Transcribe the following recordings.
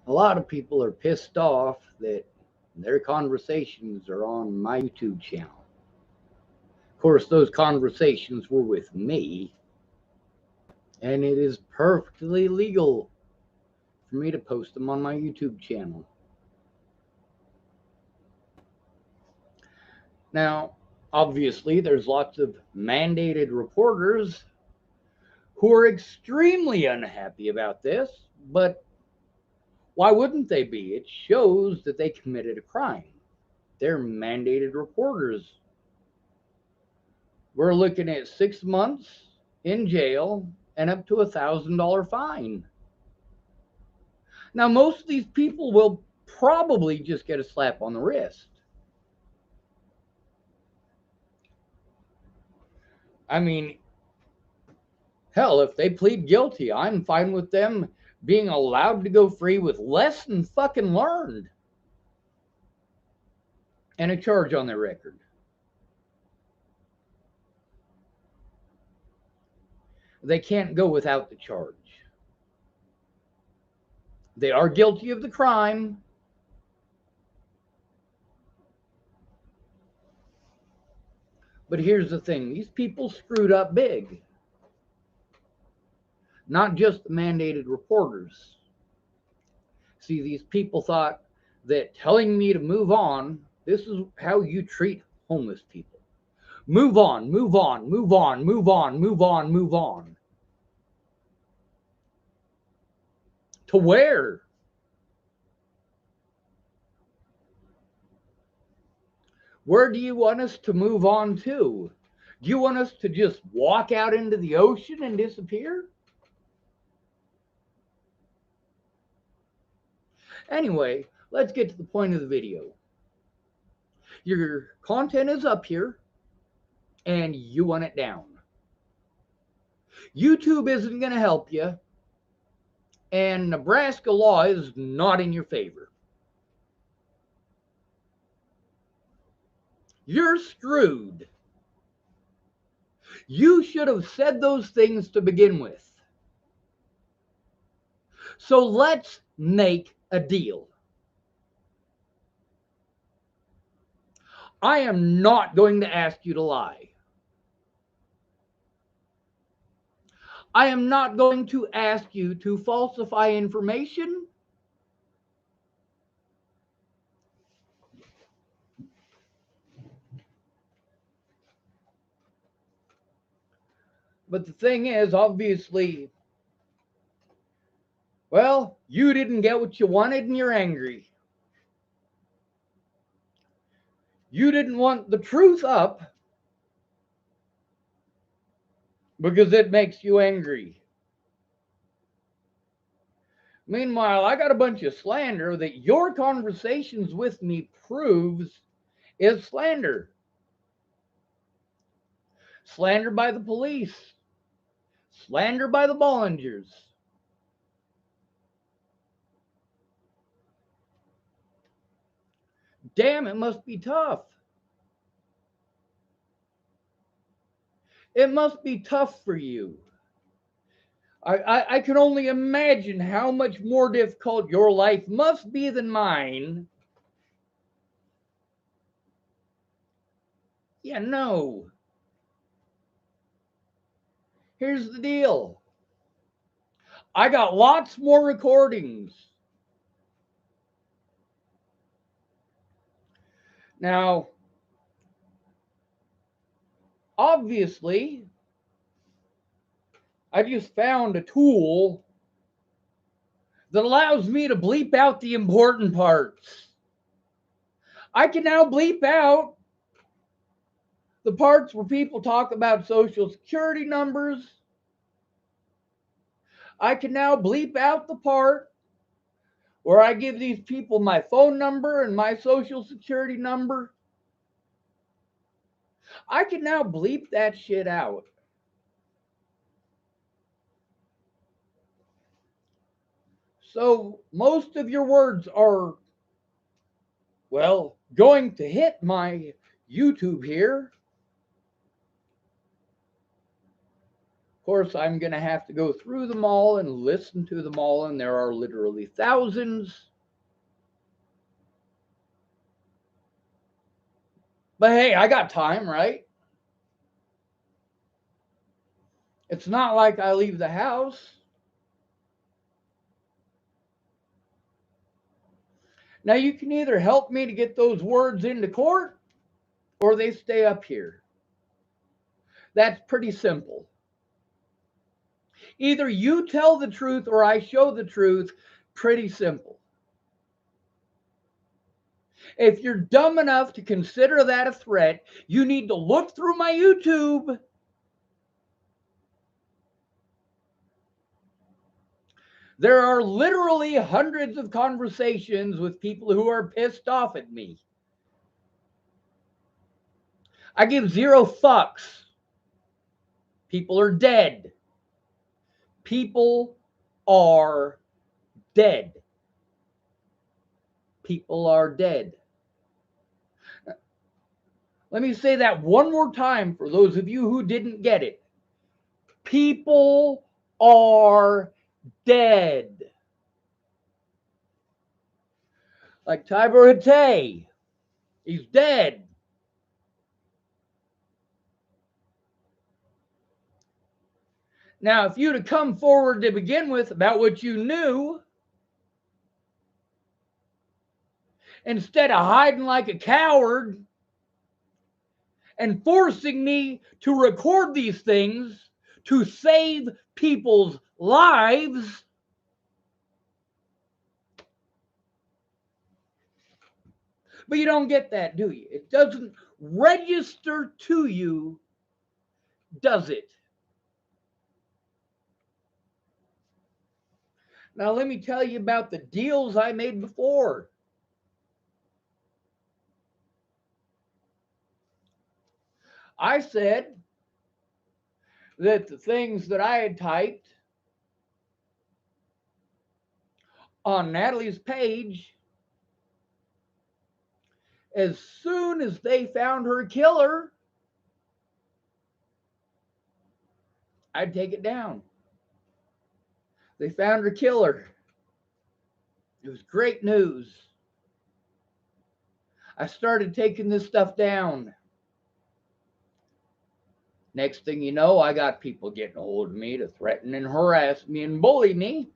A lot of people are pissed off that their conversations are on my YouTube channel. Of course, those conversations were with me, and it is perfectly legal for me to post them on my YouTube channel. Now, obviously, there's lots of mandated reporters who are extremely unhappy about this, but why wouldn't they be? It shows that they committed a crime. They're mandated reporters. We're looking at 6 months in jail and up to $1,000 fine. Now, most of these people will probably just get a slap on the wrist. I mean, hell, if they plead guilty, I'm fine with them being allowed to go free with less than fucking learned and a charge on their record. They can't go without the charge. They are guilty of the crime. But here's the thing, these people screwed up big. Not just the mandated reporters. See, these people thought that telling me to move on, this is how you treat homeless people. Move on, move on, move on, move on, move on, move on. To where? Where do you want us to move on to? Do you want us to just walk out into the ocean and disappear? Anyway, let's get to the point of the video. Your content is up here and you want it down. YouTube isn't going to help you, and Nebraska law is not in your favor. You're screwed. You should have said those things to begin with. So let's make a deal. I am not going to ask you to lie. I am not going to ask you to falsify information. But the thing is, obviously, well, you didn't get what you wanted and you're angry. You didn't want the truth up because it makes you angry. Meanwhile, I got a bunch of slander that your conversations with me proves is slander. Slander by the police. Slander by the Bollingers. Damn, it must be tough. It must be tough for you. I can only imagine how much more difficult your life must be than mine. Yeah, no. Here's the deal. I got lots more recordings. Now, obviously, I just found a tool that allows me to bleep out the important parts. I can now bleep out the parts where people talk about social security numbers. I can now bleep out the part where I give these people my phone number and my social security number. I can now bleep that shit out. So most of your words are, well, going to hit my YouTube here. Of course, I'm going to have to go through them all and listen to them all, and there are literally thousands. But hey, I got time, right? It's not like I leave the house. Now, you can either help me to get those words into court or they stay up here. That's pretty simple. Either you tell the truth or I show the truth. Pretty simple. If you're dumb enough to consider that a threat, you need to look through my YouTube. There are literally hundreds of conversations with people who are pissed off at me. I give zero fucks. People are dead. People are dead. People are dead. Let me say that one more time for those of you who didn't get it. People are dead. Like Tiber Hatay, he's dead. Now, if you'd have come forward to begin with about what you knew, instead of hiding like a coward and forcing me to record these things to save people's lives, but you don't get that, do you? It doesn't register to you, does it? Now, let me tell you about the deals I made before. I said that the things that I had typed on Natalie's page, as soon as they found her killer, I'd take it down. They found her killer. It was great news. I started taking this stuff down. Next thing you know, I got people getting a hold of me to threaten and harass me and bully me.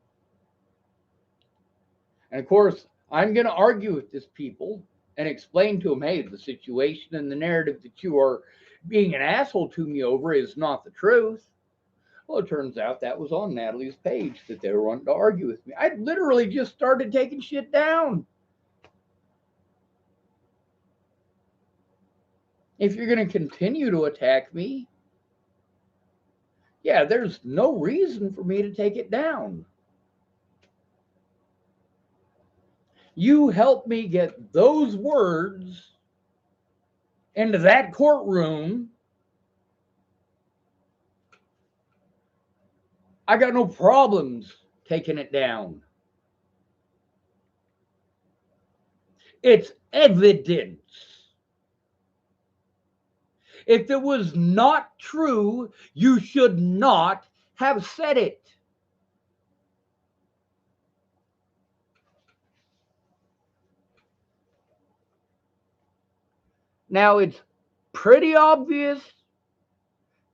And of course, I'm going to argue with these people and explain to them, hey, the situation and the narrative that you are being an asshole to me over is not the truth. Well, it turns out that was on Natalie's page that they were wanting to argue with me. I literally just started taking shit down. If you're going to continue to attack me, yeah, there's no reason for me to take it down. You help me get those words into that courtroom, I got no problems taking it down. It's evidence. If it was not true, you should not have said it. Now, it's pretty obvious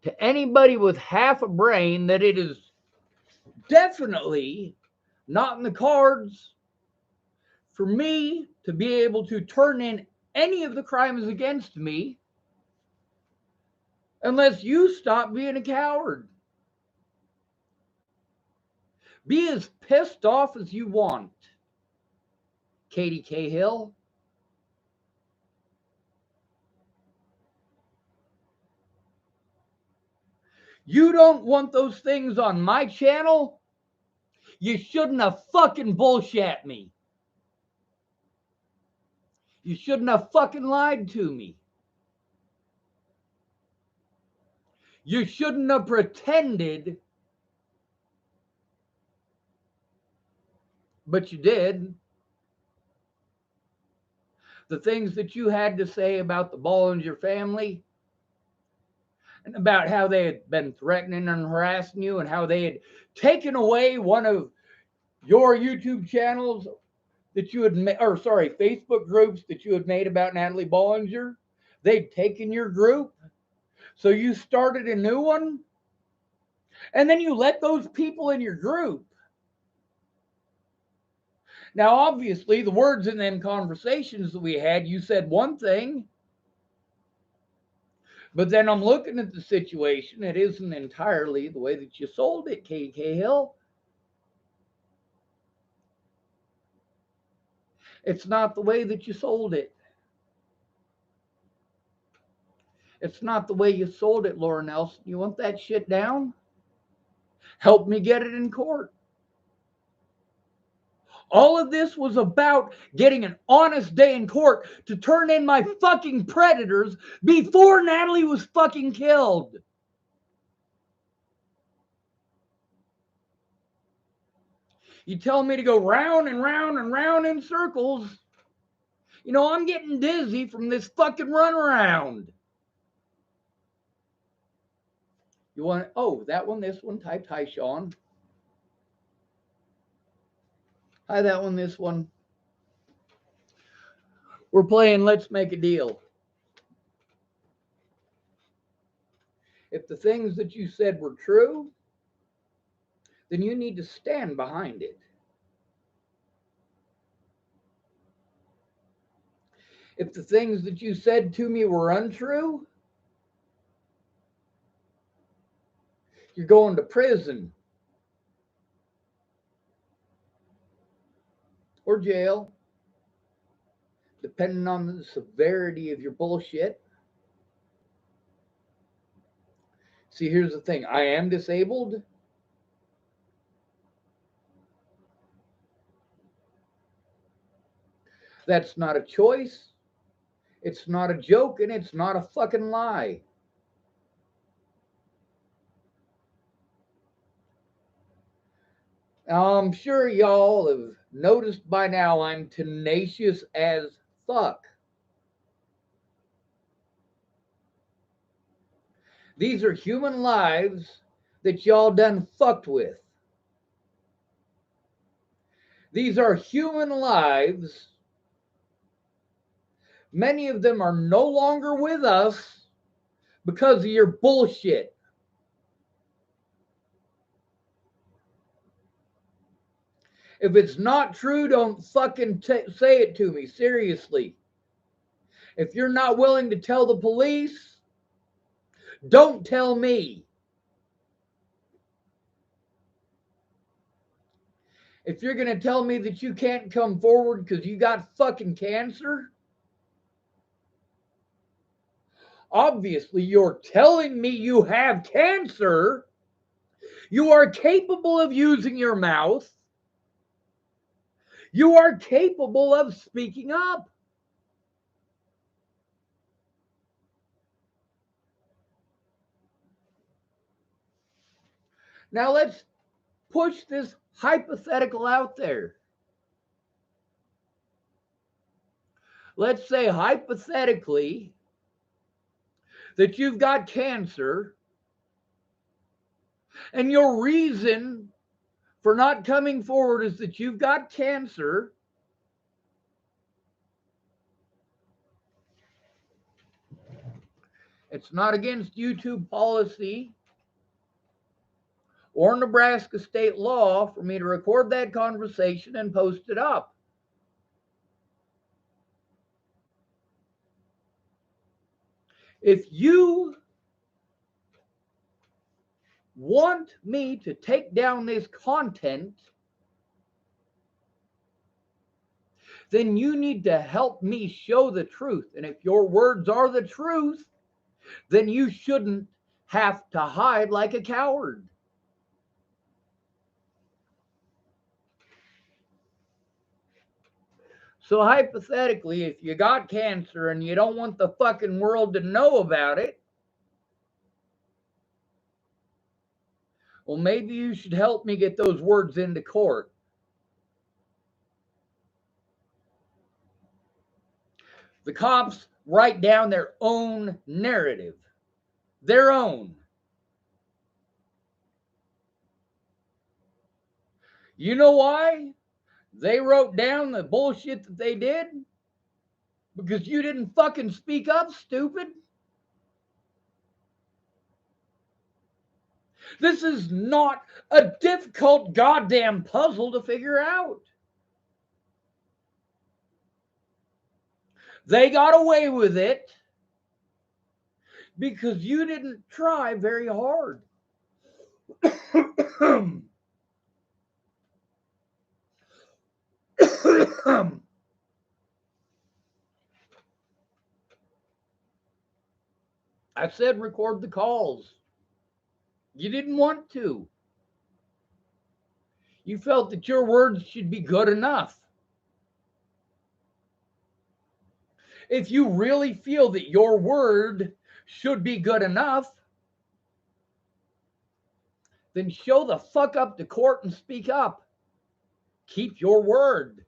to anybody with half a brain that it is definitely not in the cards for me to be able to turn in any of the crimes against me unless you stop being a coward. Be as pissed off as you want, Katie Cahill. You don't want those things on my channel? You shouldn't have fucking bullshit me. You shouldn't have fucking lied to me. You shouldn't have pretended, but you did. The things that you had to say about the Bollinger family, and about how they had been threatening and harassing you, and how they had taken away one of your YouTube channels that you had made, or sorry, Facebook groups that you had made about Natalie Bollinger. They'd taken your group, so you started a new one, and then you let those people in your group. Now, obviously, the words in them conversations that we had, you said one thing, but then I'm looking at the situation. It isn't entirely the way that you sold it, KK Hill. It's not the way that you sold it. It's not the way you sold it, Laura Nelson. You want that shit down? Help me get it in court. All of this was about getting an honest day in court to turn in my fucking predators before Natalie was fucking killed. You tell me to go round and round and round in circles. You know, I'm getting dizzy from this fucking runaround. You want, oh, that one, this one, typed hi, Sean. Hi, that one, this one. We're playing Let's Make a Deal. If the things that you said were true, then you need to stand behind it. If the things that you said to me were untrue, you're going to prison or jail, depending on the severity of your bullshit. See, here's the thing. I am disabled. That's not a choice. It's not a joke, and it's not a fucking lie. Now, I'm sure y'all have noticed by now I'm tenacious as fuck. These are human lives that y'all done fucked with. These are human lives. Many of them are no longer with us because of your bullshit. If it's not true, don't fucking say it to me. Seriously. If you're not willing to tell the police, don't tell me. If you're going to tell me that you can't come forward because you got fucking cancer, obviously you're telling me you have cancer. You are capable of using your mouth. You are capable of speaking up. Now let's push this hypothetical out there. Let's say hypothetically that you've got cancer, and your reason for not coming forward is that you've got cancer. It's not against YouTube policy or Nebraska state law for me to record that conversation and post it up. If you want me to take down this content, then you need to help me show the truth. And if your words are the truth, then you shouldn't have to hide like a coward. So hypothetically, if you got cancer and you don't want the fucking world to know about it, well, maybe you should help me get those words into court. The cops write down their own narrative. their own. You know why they wrote down the bullshit that they did? Because you didn't fucking speak up, stupid. This is not a difficult goddamn puzzle to figure out. They got away with it because you didn't try very hard. I said record the calls. You didn't want to. You felt that your words should be good enough. If you really feel that your word should be good enough, then show the fuck up to court and speak up. Keep your word.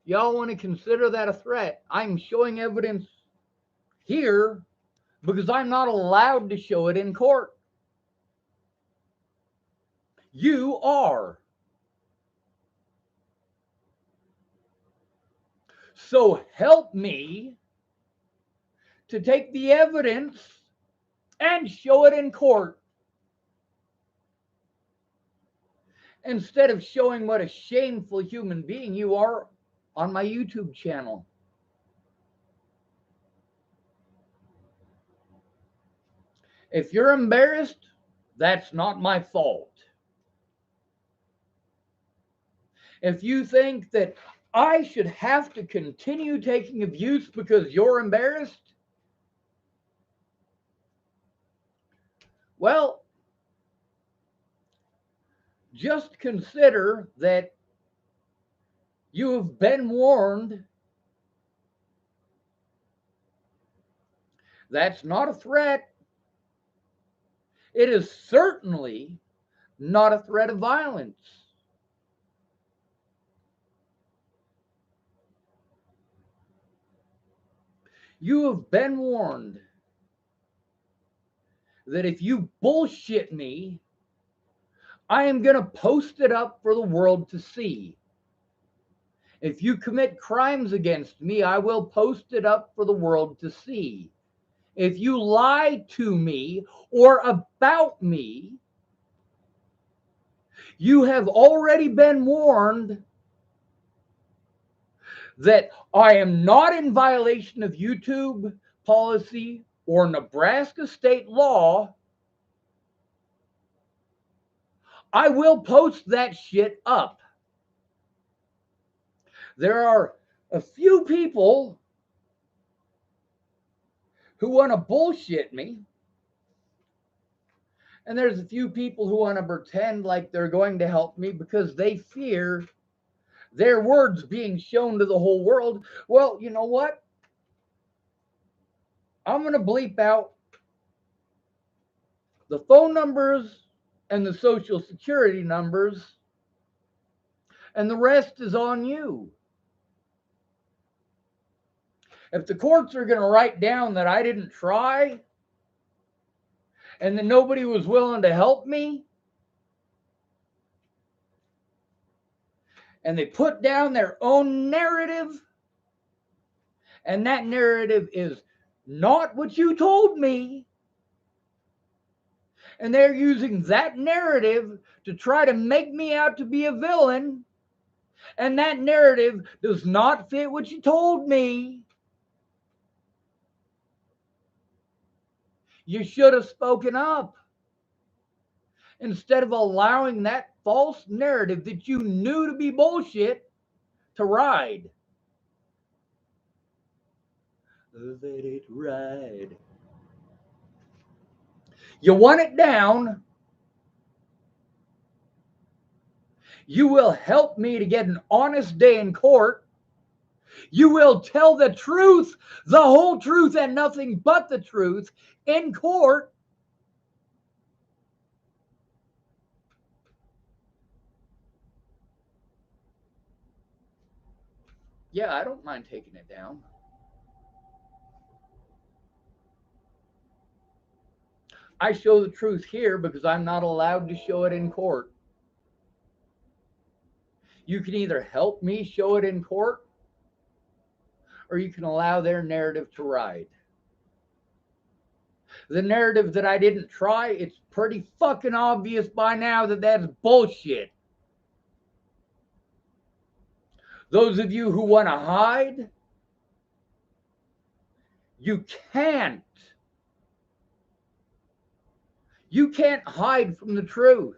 Y'all want to consider that a threat? I'm showing evidence here because I'm not allowed to show it in court. You are. So help me to take the evidence and show it in court instead of showing what a shameful human being you are on my YouTube channel. If you're embarrassed, that's not my fault. If you think that I should have to continue taking abuse because you're embarrassed, well, just consider that you have been warned. That's not a threat. It is certainly not a threat of violence. You have been warned that if you bullshit me, I am going to post it up for the world to see. If you commit crimes against me, I will post it up for the world to see. If you lie to me or about me, you have already been warned that I am not in violation of YouTube policy or Nebraska state law. I will post that shit up. There are a few people who want to bullshit me, and there's a few people who want to pretend like they're going to help me because they fear their words being shown to the whole world. Well, you know what? I'm going to bleep out the phone numbers and the social security numbers, and the rest is on you. If the courts are going to write down that I didn't try and that nobody was willing to help me, and they put down their own narrative, and that narrative is not what you told me, and they're using that narrative to try to make me out to be a villain, and that narrative does not fit what you told me, you should have spoken up instead of allowing that false narrative that you knew to be bullshit to ride. Let it ride. You want it down, you will help me to get an honest day in court. You will tell the truth, the whole truth, and nothing but the truth in court. Yeah, I don't mind taking it down. I show the truth here because I'm not allowed to show it in court. You can either help me show it in court, or you can allow their narrative to ride. The narrative that I didn't try, it's pretty fucking obvious by now that that's bullshit. Those of you who want to hide, you can't. You can't hide from the truth.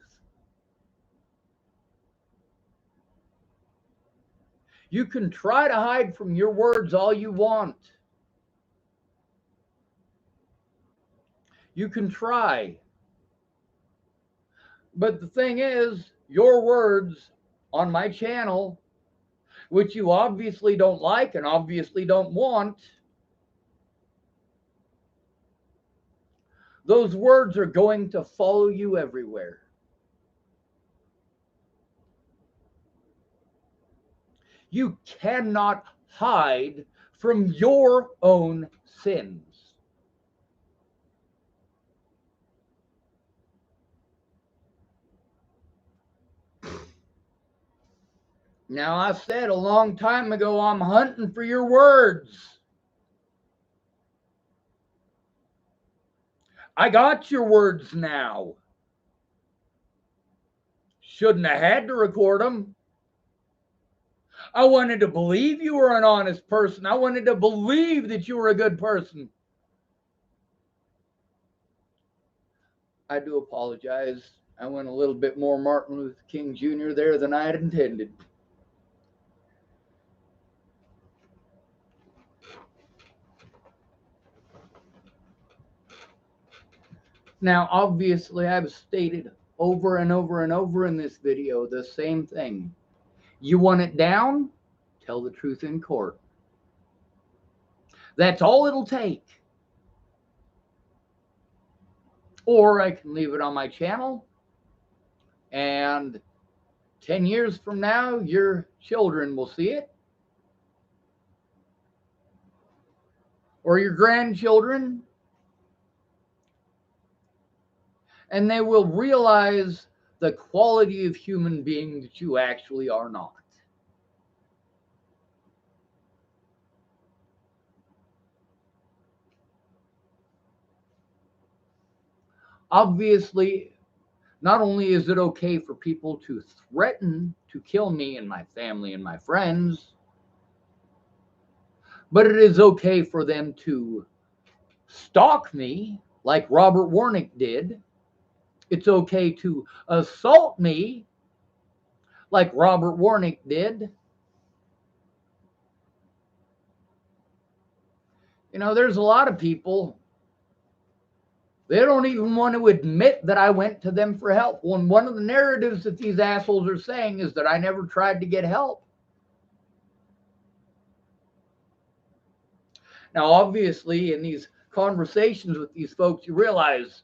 You can try to hide from your words all you want. You can try. But the thing is, your words on my channel, which you obviously don't like and obviously don't want, those words are going to follow you everywhere. You cannot hide from your own sins. Now, I said a long time ago, I'm hunting for your words. I got your words now. Shouldn't have had to record them. I wanted to believe you were an honest person. I wanted to believe that you were a good person. I do apologize. I went a little bit more Martin Luther King Jr. there than I had intended. Now, obviously, I've stated over and over and over in this video the same thing. You want it down? Tell the truth in court. That's all it'll take. Or I can leave it on my channel, and 10 years from now, your children will see it, or your grandchildren, and they will realize the quality of human being that you actually are not. Obviously, not only is it okay for people to threaten to kill me and my family and my friends, but it is okay for them to stalk me like Robert Warnick did. It's okay to assault me like Robert Warnick did. You know, there's a lot of people, they don't even want to admit that I went to them for help. When one of the narratives that these assholes are saying is that I never tried to get help. Now, obviously, in these conversations with these folks, you realize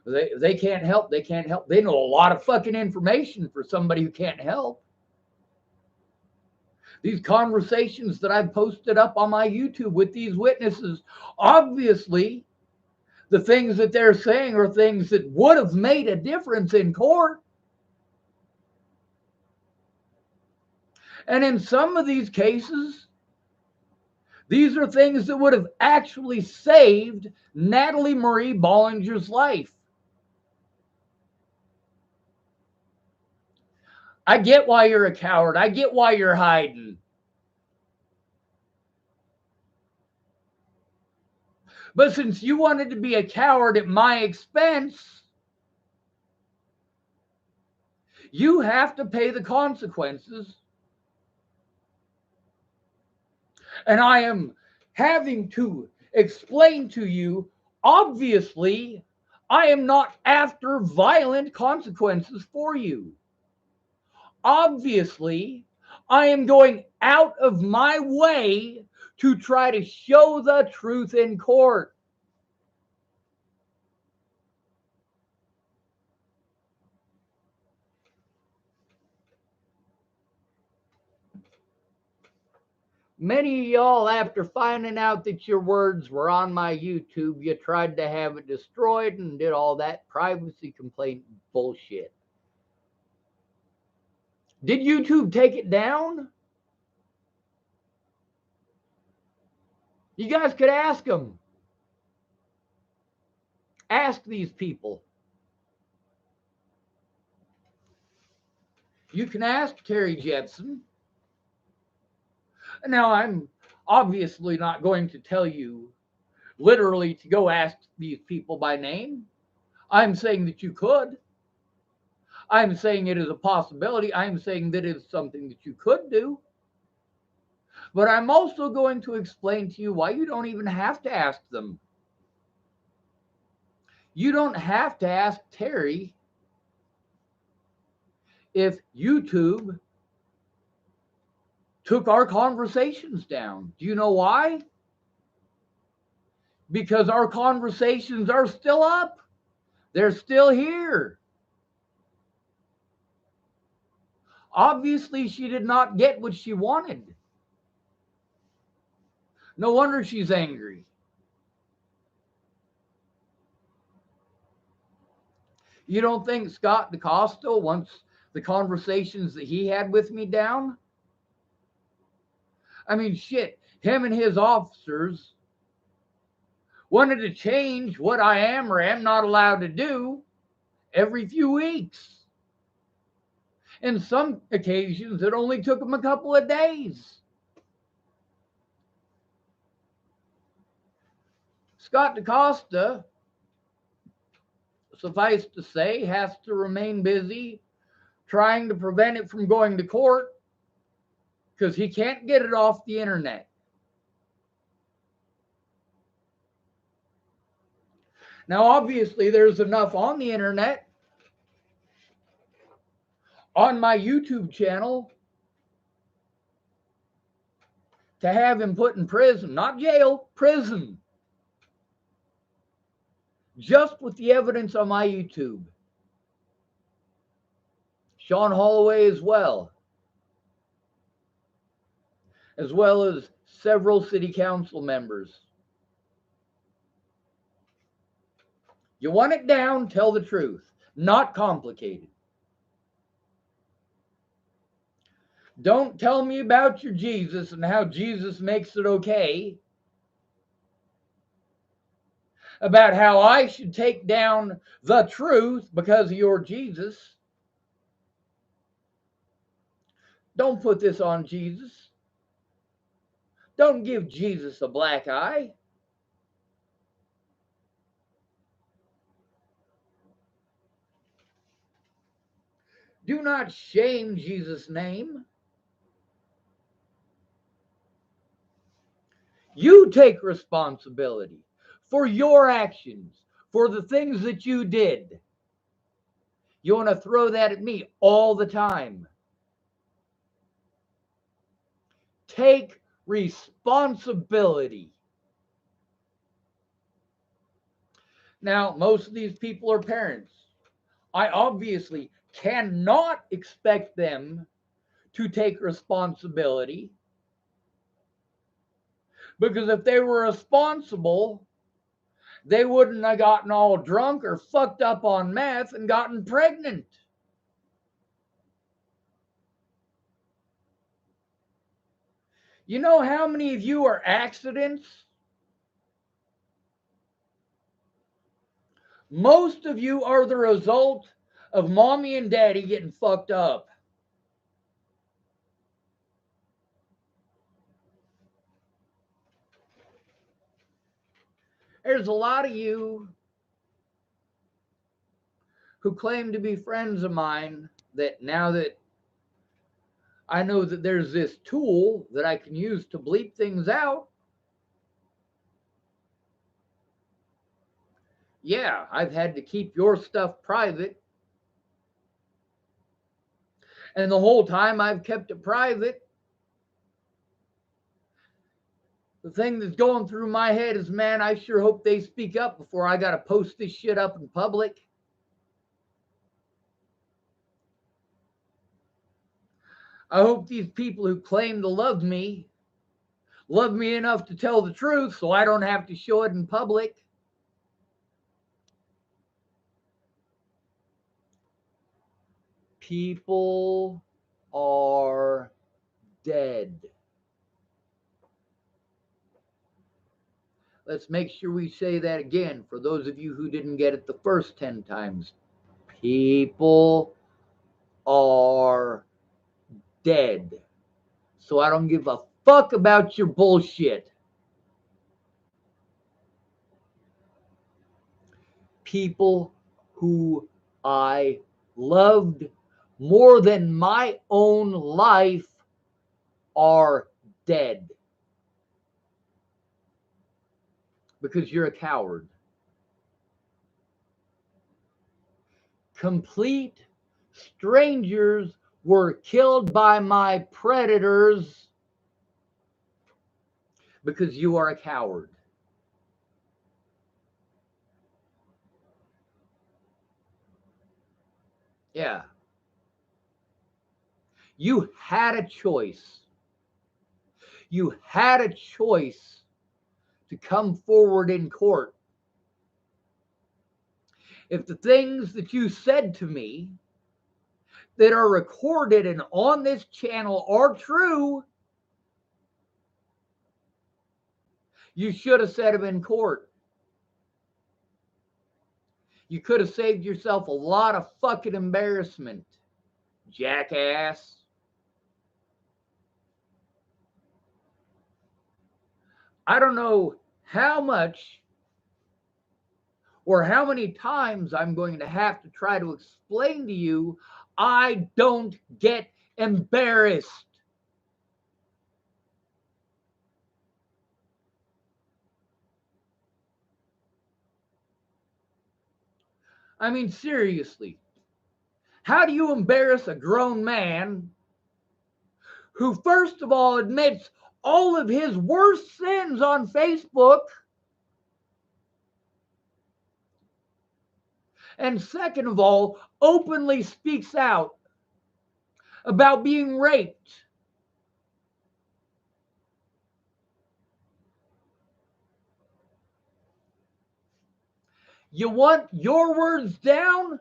they can't help. They can't help. They know a lot of fucking information for somebody who can't help. These conversations that I've posted up on my YouTube with these witnesses, obviously, the things that they're saying are things that would have made a difference in court. And in some of these cases, these are things that would have actually saved Natalie Marie Bollinger's life. I get why you're a coward. I get why you're hiding. But since you wanted to be a coward at my expense, you have to pay the consequences. And I am having to explain to you, obviously, I am not after violent consequences for you. Obviously, I am going out of my way to try to show the truth in court. Many of y'all, after finding out that your words were on my YouTube, you tried to have it destroyed and did all that privacy complaint bullshit. Did YouTube take it down? You guys could ask them. Ask these people. You can ask Terry Jepson. Now, I'm obviously not going to tell you literally to go ask these people by name. I'm saying that you could. I'm saying it is a possibility. I'm saying that it's something that you could do. But I'm also going to explain to you why you don't even have to ask them. You don't have to ask Terry if YouTube took our conversations down. Do you know why? Because our conversations are still up. They're still here. Obviously, she did not get what she wanted. No wonder she's angry. You don't think Scott DeCosta wants the conversations that he had with me down? I mean, shit, him and his officers wanted to change what I am or am not allowed to do every few weeks. In some occasions, it only took them a couple of days. Scott DeCosta, suffice to say, has to remain busy trying to prevent it from going to court because he can't get it off the internet. Now, obviously, there's enough on the internet, on my YouTube channel, to have him put in prison, not jail, prison. Just with the evidence on my YouTube. Sean Holloway as well as several city council members. You want it down, tell the truth. Not complicated. Don't tell me about your Jesus and how Jesus makes it okay. About how I should take down the truth because of your Jesus. Don't put this on Jesus. Don't give Jesus a black eye. Do not shame Jesus' name. You take responsibility for your actions, for the things that you did. You want to throw that at me all the time. Take responsibility. Now, most of these people are parents. I obviously cannot expect them to take responsibility because if they were responsible, they wouldn't have gotten all drunk or fucked up on meth and gotten pregnant. You know how many of you are accidents? Most of you are the result of mommy and daddy getting fucked up. There's a lot of you who claim to be friends of mine that now that I know that there's this tool that I can use to bleep things out. Yeah, I've had to keep your stuff private. And the whole time I've kept it private, the thing that's going through my head is, man, I sure hope they speak up before I got to post this shit up in public. I hope these people who claim to love me love me enough to tell the truth so I don't have to show it in public. People are dead. Let's make sure we say that again for those of you who didn't get it the first 10 times. People are dead. So I don't give a fuck about your bullshit. People who I loved more than my own life are dead. Because you're a coward. Complete strangers were killed by my predators because you are a coward. Yeah. You had a choice. You had a choice to come forward in court. If the things that you said to me that are recorded and on this channel are true, you should have said them in court. You could have saved yourself a lot of fucking embarrassment, jackass. I don't know how much or how many times I'm going to have to try to explain to you I don't get embarrassed. I mean, seriously, how do you embarrass a grown man who, first of all, admits all of his worst sins on Facebook, and second of all, openly speaks out about being raped? You want your words down?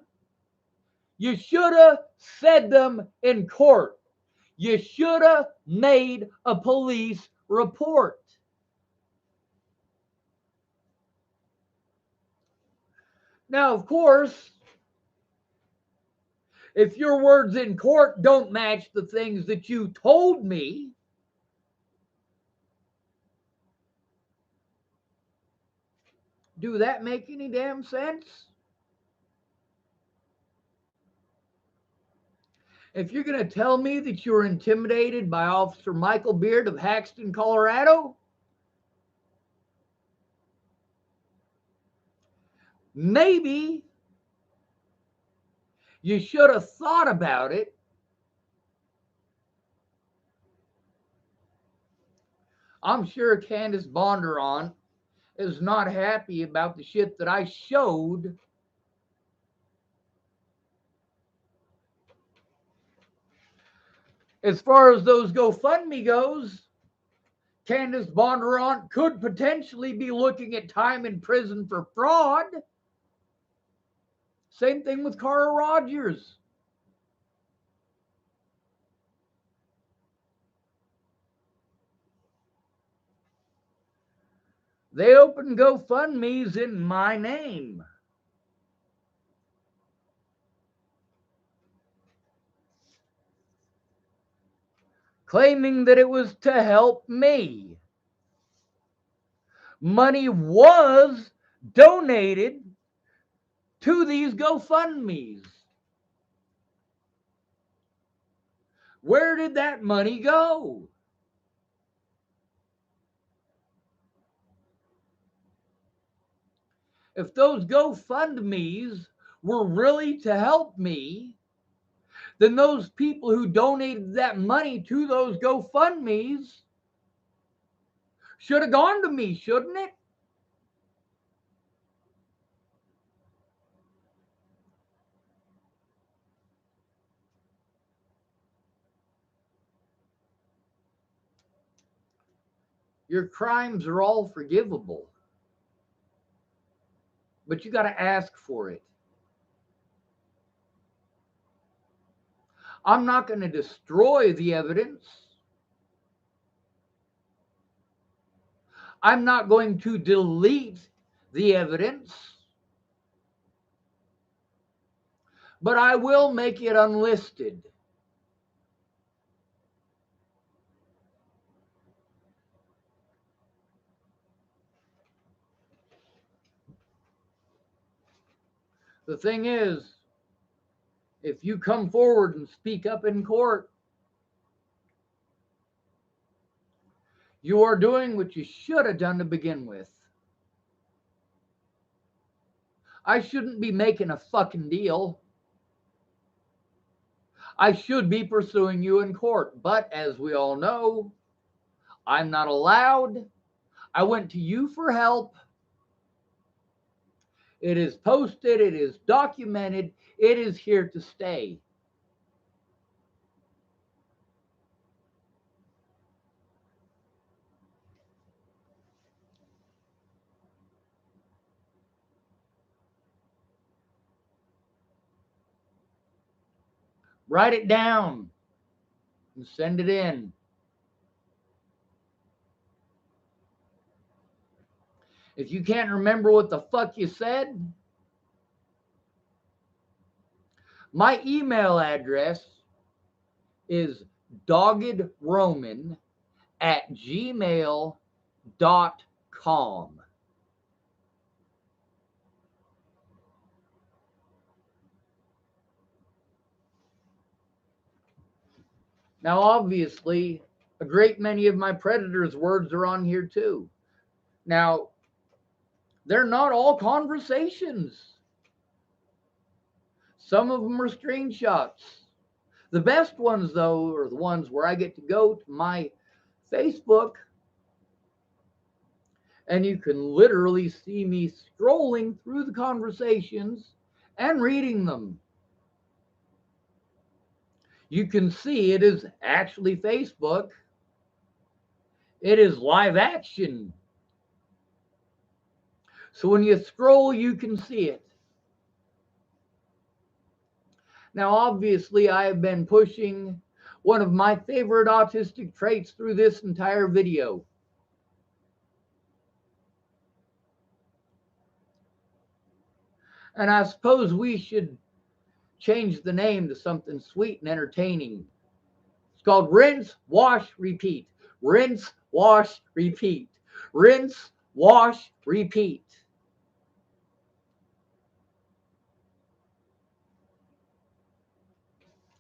You should have said them in court. You should have made a police report. Now, of course, if your words in court don't match the things that you told me, do that make any damn sense? If you're going to tell me that you were intimidated by Officer Michael Beard of Haxton, Colorado, maybe you should have thought about it. I'm sure Candace Bondurant is not happy about the shit that I showed. As far as those GoFundMe goes, Candace Bondurant could potentially be looking at time in prison for fraud. Same thing with Carl Rogers. They opened GoFundMes in my name. Claiming that it was to help me. Money was donated to these GoFundMes. Where did that money go? If those GoFundMes were really to help me, then those people who donated that money to those GoFundMes should have gone to me, shouldn't it? Your crimes are all forgivable, but you got to ask for it. I'm not going to destroy the evidence. I'm not going to delete the evidence, but I will make it unlisted. The thing is, if you come forward and speak up in court, you are doing what you should have done to begin with. I shouldn't be making a fucking deal. I should be pursuing you in court. But as we all know, I'm not allowed. I went to you for help. It is posted. It is documented. It is here to stay. Write it down and send it in. If you can't remember what the fuck you said, my email address is doggedroman@gmail.com. Now, obviously, a great many of my predators' words are on here too. Now, they're not all conversations. Some of them are screenshots. The best ones, though, are the ones where I get to go to my Facebook and you can literally see me scrolling through the conversations and reading them. You can see it is actually Facebook. It is live action. So when you scroll, you can see it. Now, obviously, I have been pushing one of my favorite autistic traits through this entire video. And I suppose we should change the name to something sweet and entertaining. It's called Rinse, Wash, Repeat. Rinse, wash, repeat. Rinse, wash, repeat.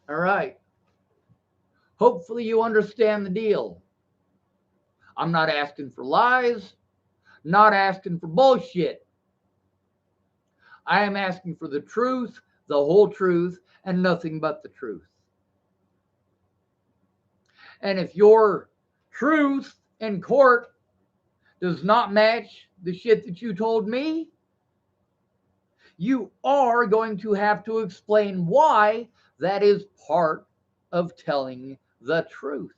All right. Hopefully you understand the deal. I'm not asking for lies, not asking for bullshit. I am asking for the truth, the whole truth, and nothing but the truth. And if your truth in court does not match the shit that you told me, you are going to have to explain why that is part of telling the truth.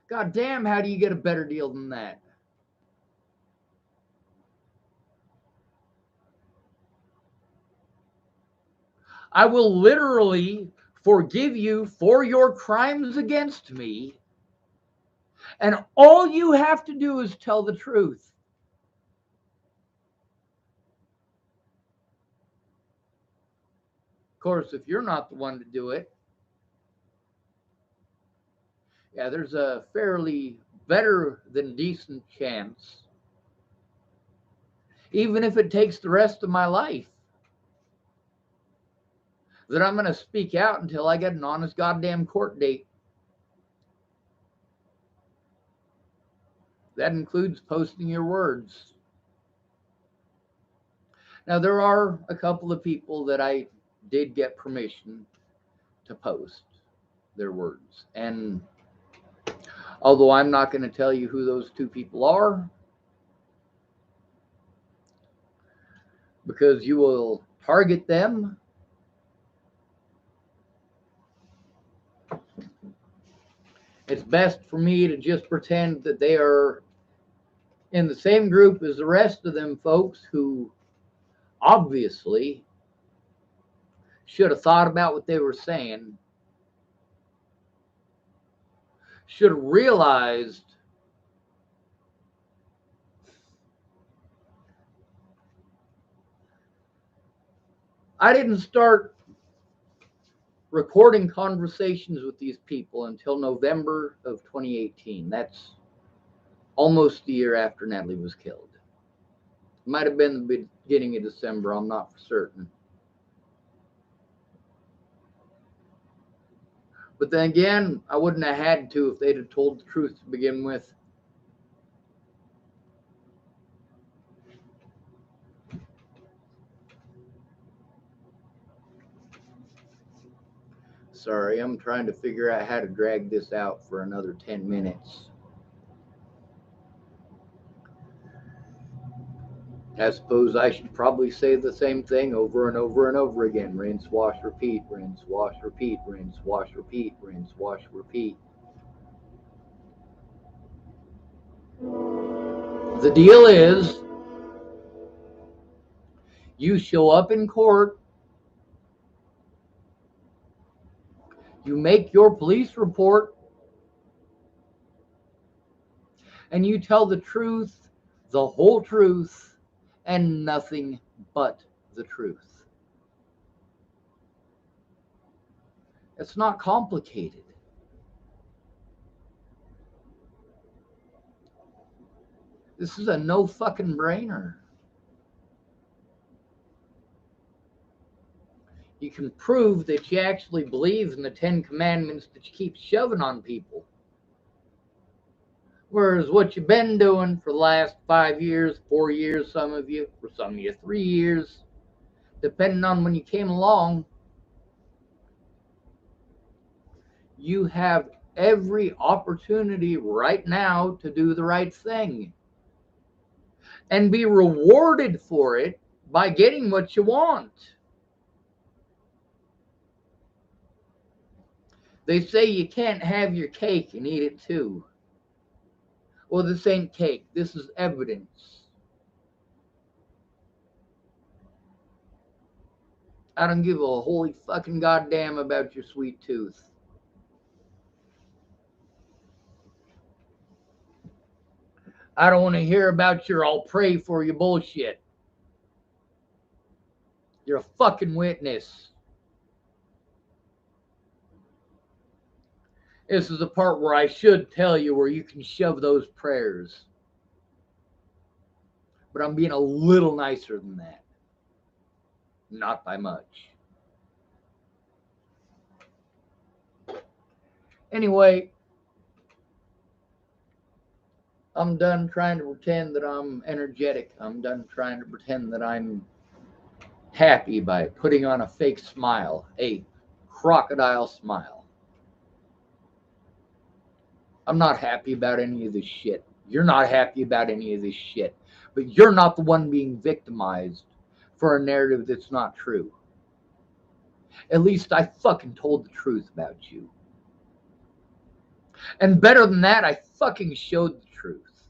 God damn, how do you get a better deal than that? I will literally forgive you for your crimes against me, and all you have to do is tell the truth. Of course, if you're not the one to do it, yeah, there's a fairly better than decent chance, even if it takes the rest of my life, that I'm going to speak out until I get an honest goddamn court date. That includes posting your words. Now, there are a couple of people that I did get permission to post their words. And although I'm not going to tell you who those two people are, because you will target them. It's best for me to just pretend that they are in the same group as the rest of them folks who obviously should have thought about what they were saying, should have realized I didn't start recording conversations with these people until November of 2018. That's almost a year after Natalie was killed. It might have been the beginning of December, I'm not for certain. But then again, I wouldn't have had to if they'd have told the truth to begin with. Sorry, I'm trying to figure out how to drag this out for another 10 minutes. I suppose I should probably say the same thing over and over and over again. Rinse, wash, repeat, rinse, wash, repeat, rinse, wash, repeat, rinse, wash, repeat. The deal is, you show up in court, you make your police report, and you tell the truth, the whole truth, and nothing but the truth. It's not complicated. This is a no fucking brainer. You can prove that you actually believe in the 10 Commandments that you keep shoving on people. Whereas what you've been doing for the last 5 years, 4 years, some of you, for some of you 3 years, depending on when you came along, you have every opportunity right now to do the right thing and be rewarded for it by getting what you want. They say you can't have your cake and eat it too. Well, this ain't cake. This is evidence. I don't give a holy fucking goddamn about your sweet tooth. I don't want to hear about your I'll pray for you bullshit. You're a fucking witness. This is the part where I should tell you where you can shove those prayers. But I'm being a little nicer than that. Not by much. Anyway, I'm done trying to pretend that I'm energetic. I'm done trying to pretend that I'm happy by putting on a fake smile, a crocodile smile. I'm not happy about any of this shit. You're not happy about any of this shit. But you're not the one being victimized for a narrative that's not true. At least I fucking told the truth about you. And better than that, I fucking showed the truth.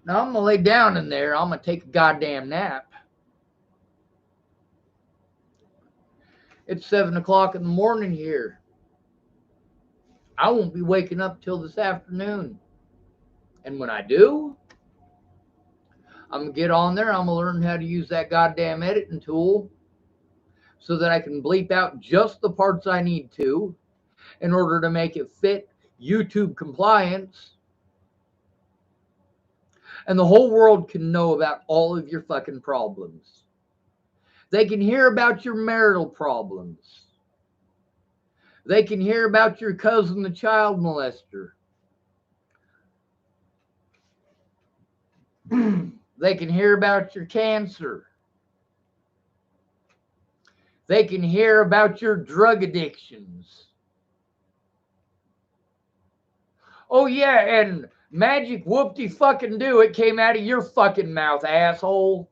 Now I'm gonna lay down in there. I'm gonna take a goddamn nap. It's 7 o'clock in the morning here. I won't be waking up till this afternoon. And when I do, I'm gonna get on there. I'm gonna learn how to use that goddamn editing tool so that I can bleep out just the parts I need to in order to make it fit YouTube compliance. And the whole world can know about all of your fucking problems. They can hear about your marital problems. They can hear about your cousin, the child molester. They can hear about your cancer. They can hear about your drug addictions. Oh, yeah, and Magic whoop-de fucking do it came out of your fucking mouth, asshole.